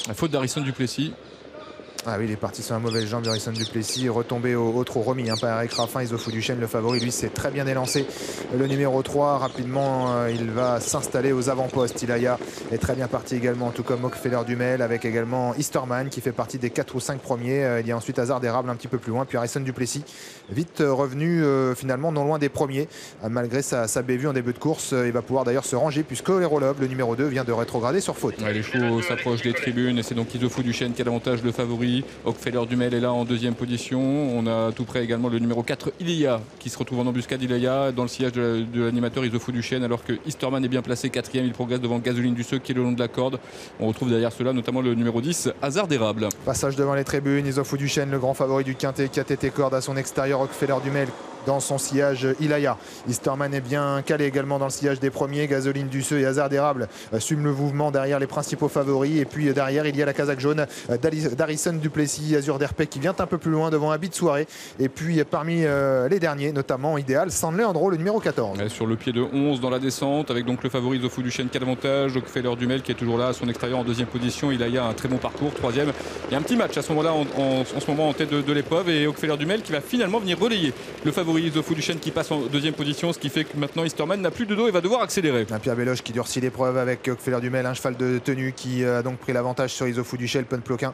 La faute d'Harrison du Plessis. Ah oui, il est parti sur un mauvais jambe, Harrison du Plessis, retombé au trou remis par Eric Raffin. Issoufou Duchesne, le favori, lui, s'est très bien élancé. Le numéro 3, rapidement, il va s'installer aux avant-postes. Ilaya est très bien parti également, tout comme Rockefeller Dumel, avec également Easterman qui fait partie des 4 ou 5 premiers. Il y a ensuite Hasard d'Érable un petit peu plus loin, puis Harrison du Plessis, vite revenu finalement non loin des premiers. Malgré sa bévue en début de course, il va pouvoir d'ailleurs se ranger puisque Olero Loeb, le numéro 2, vient de rétrograder sur faute. Ouais, les chevaux s'approchent des tribunes et c'est donc Issoufou Duchesne qui a l'avantage, le favori. Rockefeller Dumel est là en deuxième position. On a tout près également le numéro 4, Ilaya, qui se retrouve en embuscade. Ilaya dans le sillage de l'animateur Issoufou Duchesne, alors que Easterman est bien placé quatrième. Il progresse devant Gasoline du Seux qui est le long de la corde. On retrouve derrière cela notamment le numéro 10, Hasard d'Érable. Passage devant les tribunes, Issoufou Duchesne, le grand favori du quintet, qui a été corde à son extérieur. Rockefeller Dumel dans son sillage, Ilaya. Easterman est bien calé également dans le sillage des premiers. Gasoline du Seux et Hasard d'Érable sument le mouvement derrière les principaux favoris. Et puis derrière, il y a la casaque jaune d'Harrison du Plessis, Azur d'Herpé qui vient un peu plus loin devant Habit Soirée. Et puis parmi les derniers, notamment Idéal, San Leandro, le numéro 14. Ouais, sur le pied de 11 dans la descente, avec donc le favori Issoufou Duchesne qui a l'avantage. Rockefeller Dumel qui est toujours là à son extérieur en deuxième position. Ilaya a un très bon parcours, troisième. Il y a un petit match à ce moment-là en ce moment en tête de l'épreuve. Et Rockefeller Dumel qui va finalement venir relayer le favori Issoufou Duchesne qui passe en deuxième position, ce qui fait que maintenant Easterman n'a plus de dos et va devoir accélérer. Pierre Belloche qui durcit l'épreuve avec Rockefeller Dumel, un cheval de tenue qui a donc pris l'avantage sur Issoufou Duchesne, Ploquin,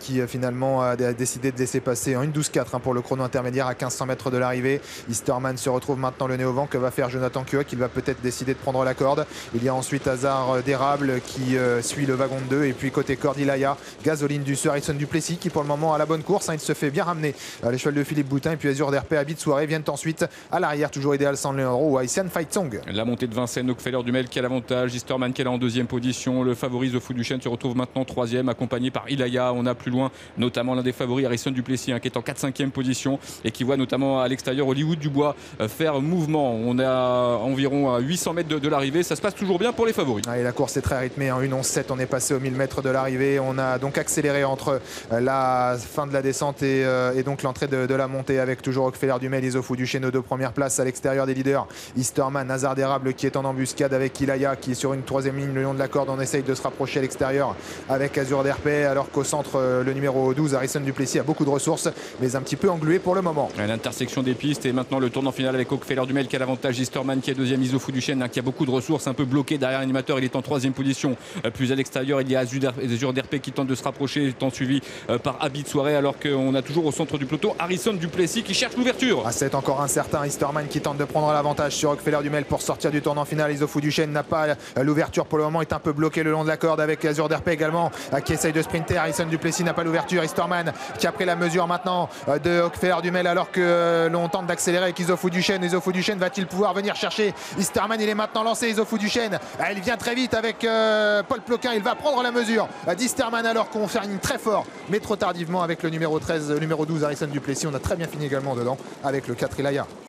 qui finalement a décidé de laisser passer en 1:12.4 pour le chrono intermédiaire à 1500 mètres de l'arrivée. Easterman se retrouve maintenant le nez au vent. Que va faire Jonathan Cuoc? Il va peut-être décider de prendre la corde. Il y a ensuite Hasard d'Érable qui suit le wagon de 2. Et puis côté corde, Ilaya, Gasoline du Seux, Harrison du Plessis qui pour le moment a la bonne course. Il se fait bien ramener. Les chevaux de Philippe Boutin et puis Azur d'Herpé, Habit Soirée viennent ensuite à l'arrière, toujours Idéal San Leandro ou Haitian Fight Song. La montée de Vincennes, Rockefeller Dumel qui a l'avantage, Easterman qui est là en deuxième position. Le favori Issoufou Duchesne se retrouve maintenant troisième, accompagné par Ilaya. On a plus loin notamment l'un des favoris, Harrison du Plessis, qui est en 4-5e position et qui voit notamment à l'extérieur Hollywood Dubois faire mouvement. On est à environ à 800 mètres de l'arrivée. Ça se passe toujours bien pour les favoris. Et la course est très rythmée. En 1:11.7, on est passé aux 1000 mètres de l'arrivée. On a donc accéléré entre la fin de la descente et donc l'entrée de la montée avec toujours Rockefeller Dumel, Issoufou Duchesne aux deux premières places. À l'extérieur des leaders, Easterman, Hasard d'Érable qui est en embuscade avec Ilaya qui est sur une troisième ligne le long de la corde. On essaye de se rapprocher à l'extérieur avec Azur d'Herpé, alors qu'au centre, le numéro 12, Harrison du Plessis, a beaucoup de ressources mais un petit peu englué pour le moment. L'intersection des pistes et maintenant le tournant final avec Rockefeller Dumel qui a l'avantage, Easterman qui est deuxième, Issoufou Duchesne qui a beaucoup de ressources, un peu bloqué derrière l'animateur. Il est en troisième position. Plus à l'extérieur, il y a Azur d'Herpé qui tente de se rapprocher, étant suivi par Habit Soirée, alors qu'on a toujours au centre du peloton Harrison du Plessis qui cherche l'ouverture. C'est encore incertain. Easterman qui tente de prendre l'avantage sur Rockefeller Dumel pour sortir du tournant final. Issoufou Duchesne n'a pas l'ouverture pour le moment, est un peu bloqué le long de la corde avec Azur d'Herpé également qui essaye de sprinter. Harrison du Plessis n'a pas l'ouverture. Easterman qui a pris la mesure maintenant de Rockefeller Dumel alors que l'on tente d'accélérer avec Issoufou Duchesne. Issoufou Duchesne va-t-il pouvoir venir chercher Easterman? Il est maintenant lancé. Issoufou Duchesne, il vient très vite avec Paul Ploquin. Il va prendre la mesure d'Easterman alors qu'on fait une très fort mais trop tardivement avec le numéro 13, le numéro 12 Harrison du Plessis. On a très bien fini également dedans avec le 4 Ilaya.